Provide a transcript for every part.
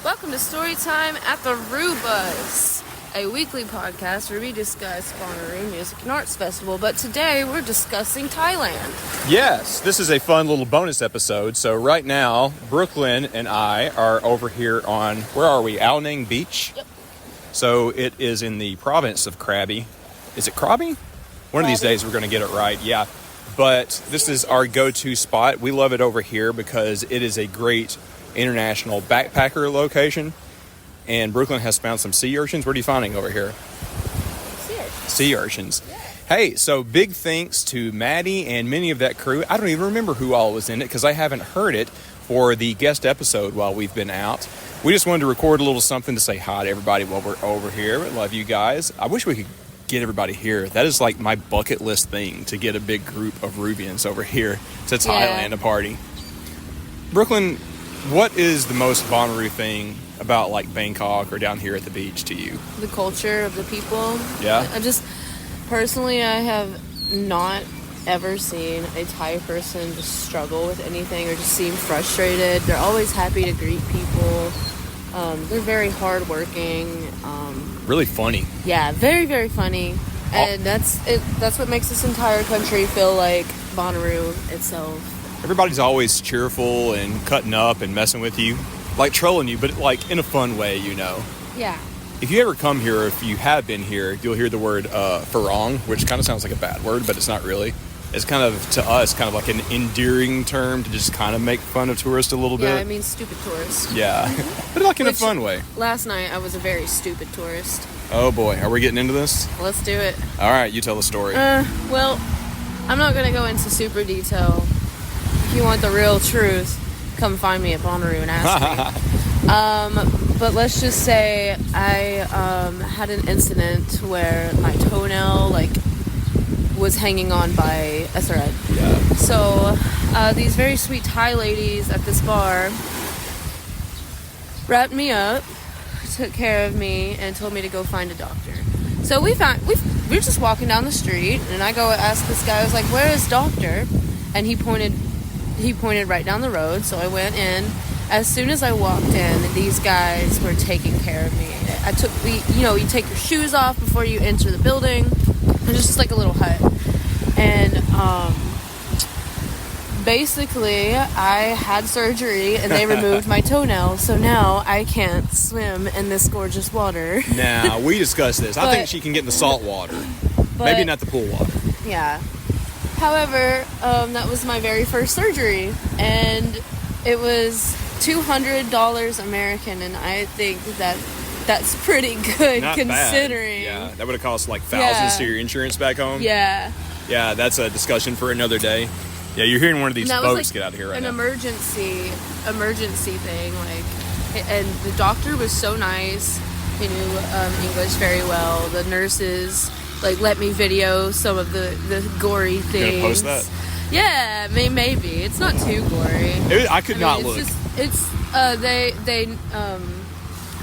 Welcome to Storytime at the Roo Bus, a weekly podcast where we discuss Outeroo Music and Arts Festival, but today we're discussing Thailand. Yes, this is a fun little bonus episode. So right now, Brooklin and I are over here on, where are we? Ao Nang Beach? Yep. So it is in the province of Krabi. Is it Krabi? One of these days we're going to get it right, yeah. But this is our go-to spot. We love it over here because it is a great international backpacker location. And Brooklyn has found some sea urchins. What are you finding over here? Sea urchins. Yeah. Hey, so big thanks to Matty and many of that crew. I don't even remember who all was in it because I haven't heard it for the guest episode while we've been out. We just wanted to record a little something to say hi to everybody while we're over here. We love you guys. I wish we could get everybody here. That is like my bucket list thing, to get a big group of Rubians over here to Thailand a party. Brooklyn, what is the most Outeroo thing about like Bangkok or down here at the beach to you? The culture of the people. Yeah. Personally, I have not ever seen a Thai person just struggle with anything or just seem frustrated. They're always happy to greet people. They're very hardworking. Really funny. Yeah, very, very funny. And that's what makes this entire country feel like Outeroo itself. Everybody's always cheerful and cutting up and messing with you. Like trolling you, but like in a fun way, you know. Yeah. If you ever come here, or if you have been here, you'll hear the word farong, which kind of sounds like a bad word, but it's not really. It's kind of, to us, kind of like an endearing term to just kind of make fun of tourists a little bit. Yeah, I mean stupid tourists. Yeah, but like in a fun way. Last night, I was a very stupid tourist. Oh boy, are we getting into this? Let's do it. All right, you tell the story. Well, I'm not going to go into super detail. If you want the real truth, come find me at Outeroo and ask me. But let's just say I had an incident where my toenail was hanging on by a thread. Yeah. So these very sweet Thai ladies at this bar wrapped me up, took care of me, and told me to go find a doctor. So we're just walking down the street, and I go ask this guy. I was like, "Where is doctor?" And he pointed right down the road. So I went in. As soon as I walked in, these guys were taking care of me. You take your shoes off before you enter the building. It's just like a little hut. And basically, I had surgery and they removed my toenail. So now I can't swim in this gorgeous water. Now, we discussed this. I think she can get in the salt water. Maybe not the pool water. Yeah. However, that was my very first surgery. And it was $200 American, and I think that's pretty good. Not considering. Bad. Yeah, that would have cost like thousands to your insurance back home. Yeah. Yeah, that's a discussion for another day. Yeah, you're hearing one of these folks get out of here right now. An emergency thing, and the doctor was so nice. He knew English very well. The nurses let me video some of the gory things. You gonna post that? Yeah, maybe. It's not too gory. I could not look. They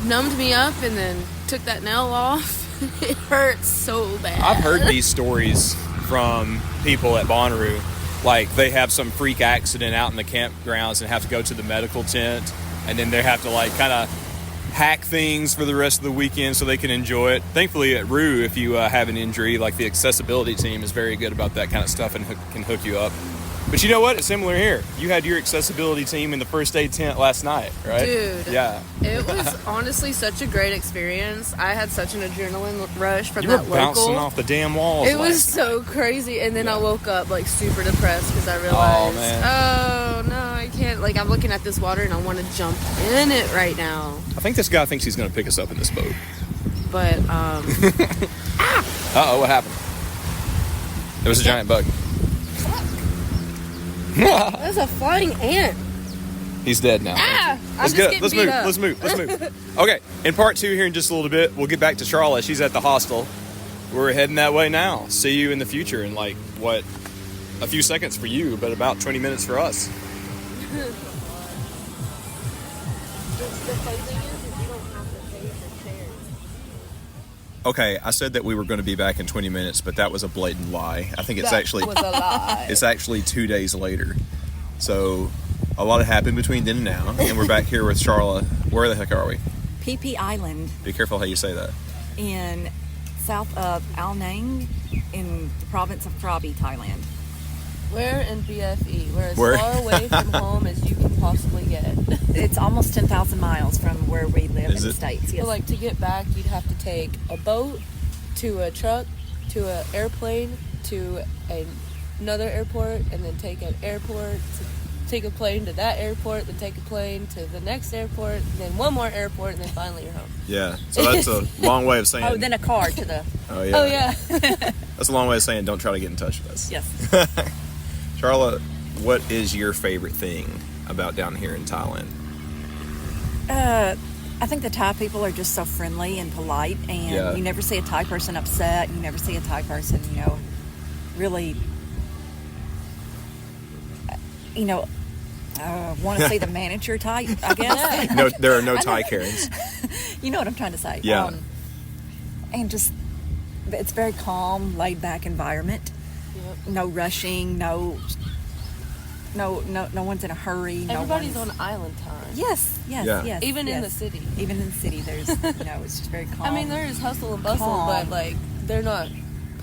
numbed me up and then took that nail off. It hurts so bad. I've heard these stories from people at Outeroo. Like, they have some freak accident out in the campgrounds and have to go to the medical tent, and then they have to kind of hack things for the rest of the weekend so they can enjoy it. Thankfully at Roo, if you have an injury, the accessibility team is very good about that kind of stuff and can hook you up. But you know what? It's similar here. You had your accessibility team in the first aid tent last night, right? Dude. Yeah. It was honestly such a great experience. I had such an adrenaline rush from that local. You were bouncing off the damn walls. It was so crazy. And then I woke up super depressed because I realized, oh no, I can't. I'm looking at this water and I want to jump in it right now. I think this guy thinks he's going to pick us up in this boat. But, Uh-oh, what happened? There was a giant bug. That's a flying ant. He's dead now. Let's move. Okay, in part 2 here in just a little bit, we'll get back to Sharla. She's at the hostel. We're heading that way now. See you in the future in a few seconds for you, but about 20 minutes for us. Okay, I said that we were going to be back in 20 minutes, but that was a blatant lie. I think it's was a lie. It's actually 2 days later. So a lot happened between then and now, and we're back here with Sharla Where the heck are we? Phi Phi Island Be careful how you say that. in south of Ao Nang in the province of Krabi, Thailand. We're in BFE. We're as Where? far away from home as you can possibly get. It's almost 10,000 miles from where we live Is in it? the States. Yes. But like to get back, you'd have to take a boat to a truck to an airplane to another airport, and then take an airport to take a plane to that airport, then take a plane to the next airport, and then one more airport, and then finally you're home. Yeah. So that's a long way of saying. Oh, then a car to the... Oh yeah. Oh yeah. That's a long way of saying don't try to get in touch with us. Yes. Sharla, what is your favorite thing about down here in Thailand? I think the Thai people are just so friendly and polite, and Yeah. you never see a Thai person upset. You never see a Thai person, really, want to see the manager type, I guess. No, there are no Thai Karens. You know what I'm trying to say. Yeah. And just, it's very calm, laid back environment. Yep. No rushing, no one's in a hurry. Everybody's no one's, on island time. Yes, Yeah. yes. Even in yes. the city. Even in the city, there's, it's just very calm. I mean, there is hustle and bustle, Calm. but like they're not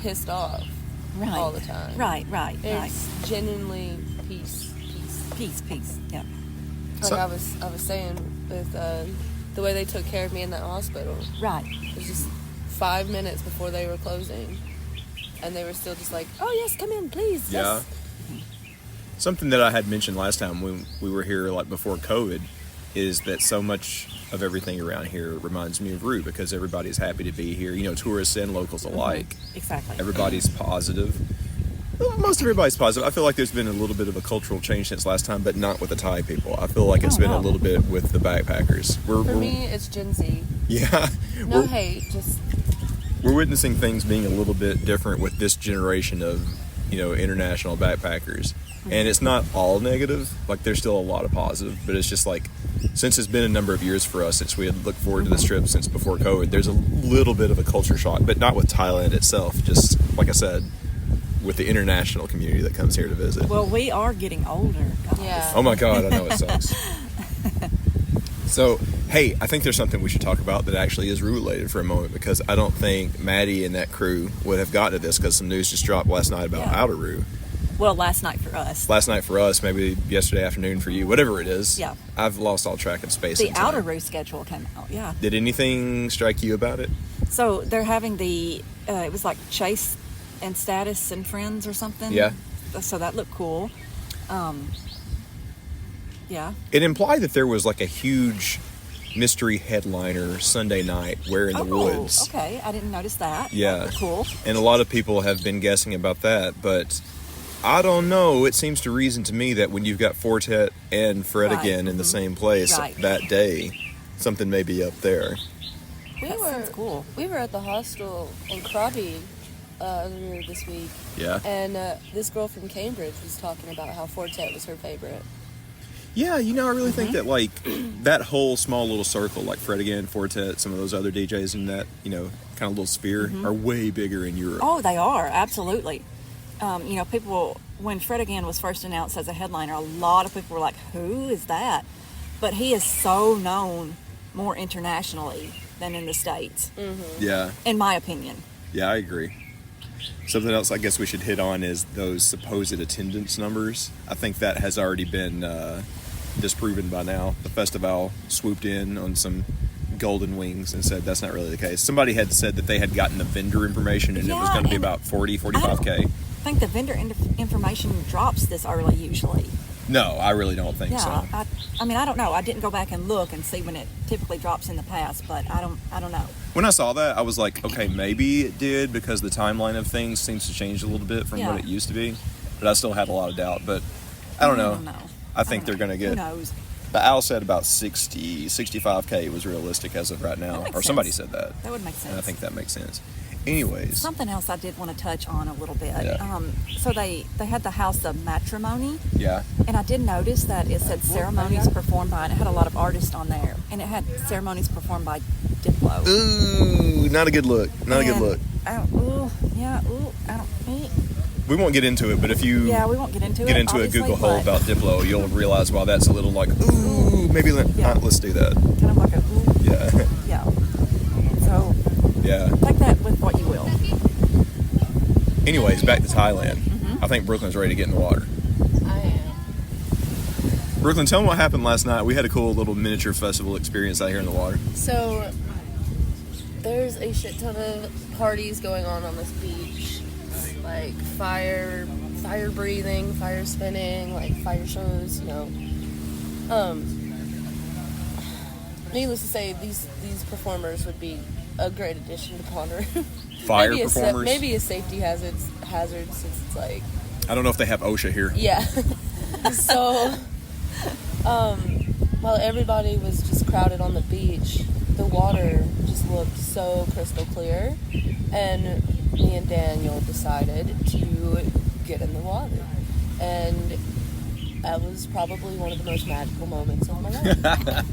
pissed off right. all the time. Right. It's genuinely peace. Peace. Yeah. Like So- I was saying with the way they took care of me in that hospital. Right. It was just 5 minutes before they were closing, and they were still just like, "Oh yes, come in, please." Yeah. Yes. Something that I had mentioned last time when we were here, like before COVID, is that so much of everything around here reminds me of Roo because everybody's happy to be here. Tourists and locals alike. Exactly. Everybody's positive. Well, most everybody's positive. I feel like there's been a little bit of a cultural change since last time, but not with the Thai people. I feel like it's been a no. little bit with the backpackers. For me, it's Gen Z. Yeah. No hate, just We're witnessing things being a little bit different with this generation of, international backpackers. And it's not all negative. Like, there's still a lot of positive. But it's just like, since it's been a number of years for us, since we had looked forward to this trip since before COVID, there's a little bit of a culture shock. But not with Thailand itself. Just, like I said, with the international community that comes here to visit. Well, we are getting older, guys. Yeah. Oh my God, I know it sucks. So, hey, I think there's something we should talk about that actually is Roo related for a moment, because I don't think Matty and that crew would have gotten to this because some news just dropped last night about Outeroo. Well, last night for us. Last night for us, maybe yesterday afternoon for you, whatever it is. Yeah. I've lost all track of space The and time. Outeroo schedule came out, yeah. Did anything strike you about it? So they're having it was like Chase and Status and Friends or something. Yeah. So that looked cool. Yeah. It implied that there was like a huge mystery headliner Sunday night, Where in the Woods. Okay. I didn't notice that. Yeah. That looked cool. And a lot of people have been guessing about that, but I don't know. It seems to reason to me that when you've got Fortet and Fred Right. again in the same place Right. that day, something may be up there. we That were sounds cool. We were at the hostel in Krabi earlier this week, Yeah. and this girl from Cambridge was talking about how Fortet was her favorite. Yeah, I really think that like that whole small little circle, like Fred again, Fortet, some of those other DJs in that, kind of little sphere are way bigger in Europe. Oh, they are. Absolutely. People, when Fred again was first announced as a headliner, a lot of people were like, who is that? But he is so known more internationally than in the States, Yeah. in my opinion. Yeah, I agree. Something else I guess we should hit on is those supposed attendance numbers. I think that has already been disproven by now. The festival swooped in on some golden wings and said that's not really the case. Somebody had said that they had gotten the vendor information and it was Yeah, going to be and about 45K. I think the vendor information drops this early usually. No, I really don't think so. I don't know. I didn't go back and look and see when it typically drops in the past, but I don't know. When I saw that, I was like, okay, maybe it did because the timeline of things seems to change a little bit from Yeah. what it used to be. But I still had a lot of doubt. But I don't know. I think they're going to Who get. knows? But Al said about 65K was realistic as of right now. That makes Or somebody sense. said that. That would make sense. And I think that makes sense. Anyways. Something else I did want to touch on a little bit. Yeah. So they had the House of Matrimony, Yeah. and I did notice that it said ceremonies performed by, and it had a lot of artists on there, and it had ceremonies performed by Diplo. Ooh, not a good look. Not a good look. I don't. We won't get into it, but if you Yeah, we won't get into get it. into a obviously, Google hole but- about Diplo, you'll realize why that's a little like, ooh, maybe let's do that. Kind of like a Yeah. yeah. So Yeah. take that with what you will. Anyways, back to Thailand. I think Brooklyn's ready to get in the water. I am. Brooklyn, tell them what happened last night. We had a cool little miniature festival experience out here in the water. So there's a shit ton of parties going on this beach, like fire breathing, fire spinning, like fire shows. Needless to say, these performers would be a great addition to Ponderoom. Fire performers. Maybe a safety hazard since it's like. I don't know if they have OSHA here. Yeah. So, while everybody was just crowded on the beach, the water just looked so crystal clear, and me and Daniel decided to get in the water, and that was probably one of the most magical moments of my life. I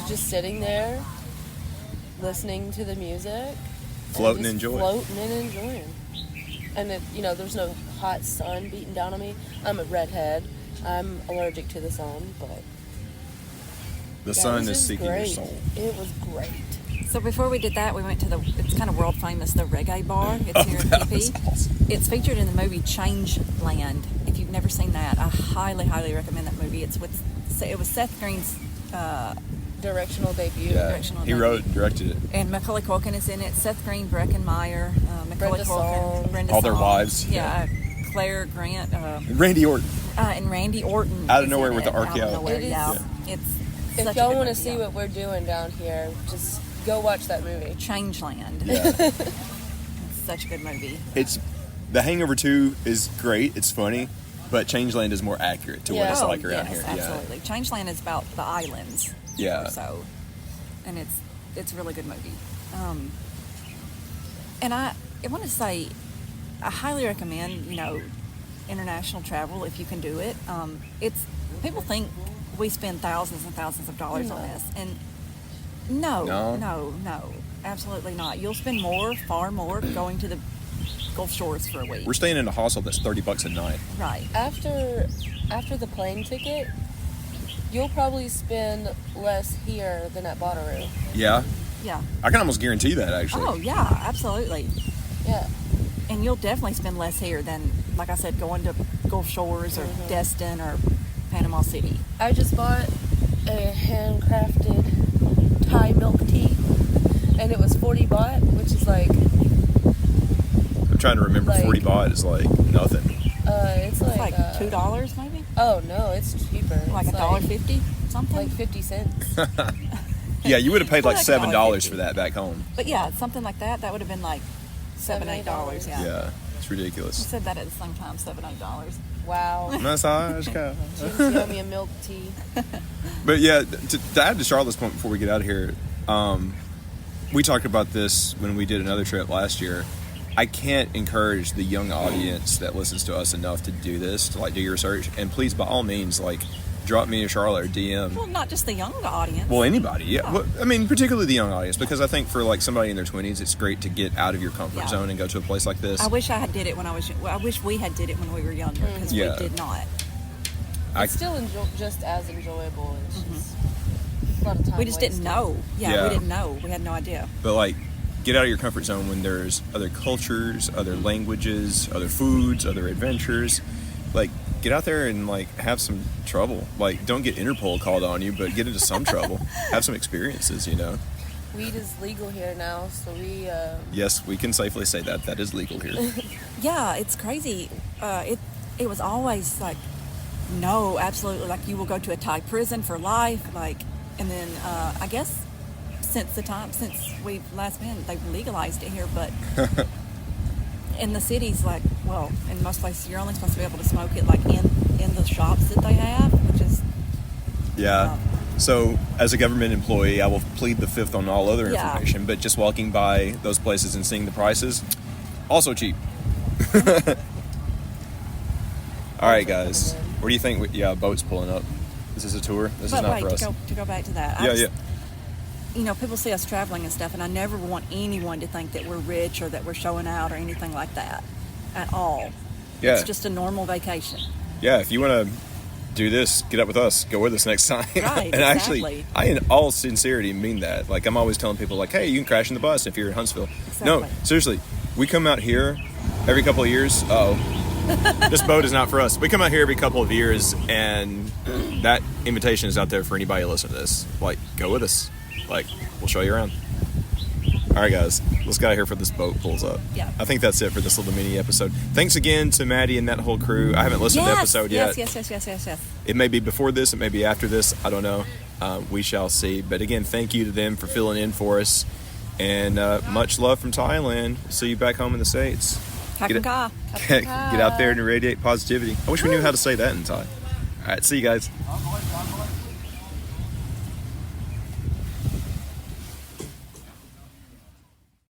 was just sitting there, listening to the music, Floating and enjoying. And there's no hot sun beating down on me. I'm a redhead. I'm allergic to the sun, but The sun it is was seeking your great. soul. It was great. So before we did that, we went to it's kind of world famous, the Reggae Bar. It's here in PP. Awesome. It's featured in the movie Changeland. If you've never seen that, I highly, highly recommend that movie. It was Seth Green's Directional debut. Yeah. Directional He debut. wrote and directed it. And Macaulay Culkin is in it. Seth Green, Breckenmeyer, Macaulay Brenda Culkin, Song. Brenda All their Song. wives. Yeah, Claire Grant, Randy Orton. and Randy Orton. Out of is nowhere in with it. the arc Out of out. nowhere, It is- yeah. It's If such a y'all good want to movie, see yeah. what we're doing down here, just go watch that movie. Changeland. Yeah. It's such a good movie. It's The Hangover 2 is great. It's funny, but Changeland is more accurate to what it's Yeah. like around yes, here. absolutely. Changeland is about the islands. Yeah. So, and it's a really good movie. And I want to say, I highly recommend international travel if you can do it. It's people think we spend thousands and thousands of dollars on this, and no, absolutely not. You'll spend far more, going to the Gulf Shores for a week. We're staying in a hostel that's $30 a night. Right. After the plane ticket, you'll probably spend less here than at Outeroo. Yeah. Yeah. I can almost guarantee that, actually. Oh yeah, absolutely. Yeah. And you'll definitely spend less here than, like I said, going to Gulf Shores or Destin or Panama City. I just bought a handcrafted Thai milk tea, and it was 40 baht, which is like I'm trying to remember. 40 baht is like nothing. it's It's like like $2 maybe, Oh no, it's cheaper. like It's $1.50 something. like 50 cents. Yeah, you would have paid like Like $7 $1.50. for that back home. But yeah, something like that. That would have been like $7, $8. Yeah. Yeah, it's I ridiculous. said that at the same time, $7, $8. Wow. Massage cup. Jim's owe me a milk tea. But yeah, to add to Charlotte's point before we get out of here, we talked about this when we did another trip last year. I can't encourage the young audience that listens to us enough to do this, to like do your research. And please, by all means, like drop me a Sharla or DM. Well, not just the young audience. Well, anybody, yeah. Well, I mean, particularly the young audience, because I think for like somebody in their 20s, it's great to get out of your comfort zone and go to a place like this. I wish I had did it when I wish we had did it when we were younger, because Yeah. we did not. It's still just as enjoyable. It's just a lot of time We just didn't wasted. know. Yeah. We didn't know. We had no idea. But like, get out of your comfort zone when there's other cultures, other languages, other foods, other adventures. Like, get out there and like have some trouble. Like, don't get Interpol called on you, but get into some trouble. Have some experiences, Weed is legal here now, so we. Yes, we can safely say that. That is legal here. Yeah, it's crazy. It was always like, no, absolutely. Like, you will go to a Thai prison for life. Like, and then I guess since we've last been, they've legalized it here, but in the cities, like, well, in most places, you're only supposed to be able to smoke it like in the shops that they have, which is Yeah. So, as a government employee, I will plead the fifth on all other Yeah. information, but just walking by those places and seeing the prices, also cheap. All right, guys. What do you think? Yeah, boat's pulling up. This is a tour. This But is not wait, for us. to go back to that. Yeah. People see us traveling and stuff, and I never want anyone to think that we're rich or that we're showing out or anything like that at all. Yeah. It's just a normal vacation. Yeah, if you want to do this, get up with us, go with us next time. Right, And actually, exactly. I in all sincerity mean that. Like, I'm always telling people, like, hey, you can crash in the bus if you're in Huntsville. No, Exactly. seriously, we come out here every couple of years. This boat is not for us. We come out here every couple of years, and that invitation is out there for anybody listening to this. Like, go with us. Like, we'll show you around. All right, guys, let's get out of here before this boat pulls up. Yeah. I think that's it for this little mini episode. Thanks again to Matty and that whole crew. I haven't listened to the episode yet. Yes. It may be before this, it may be after this. I don't know. We shall see. But again, thank you to them for filling in for us. And much love from Thailand. See you back home in the States. Get out there and radiate positivity. I wish we knew how to say that in Thai. All right, see you guys.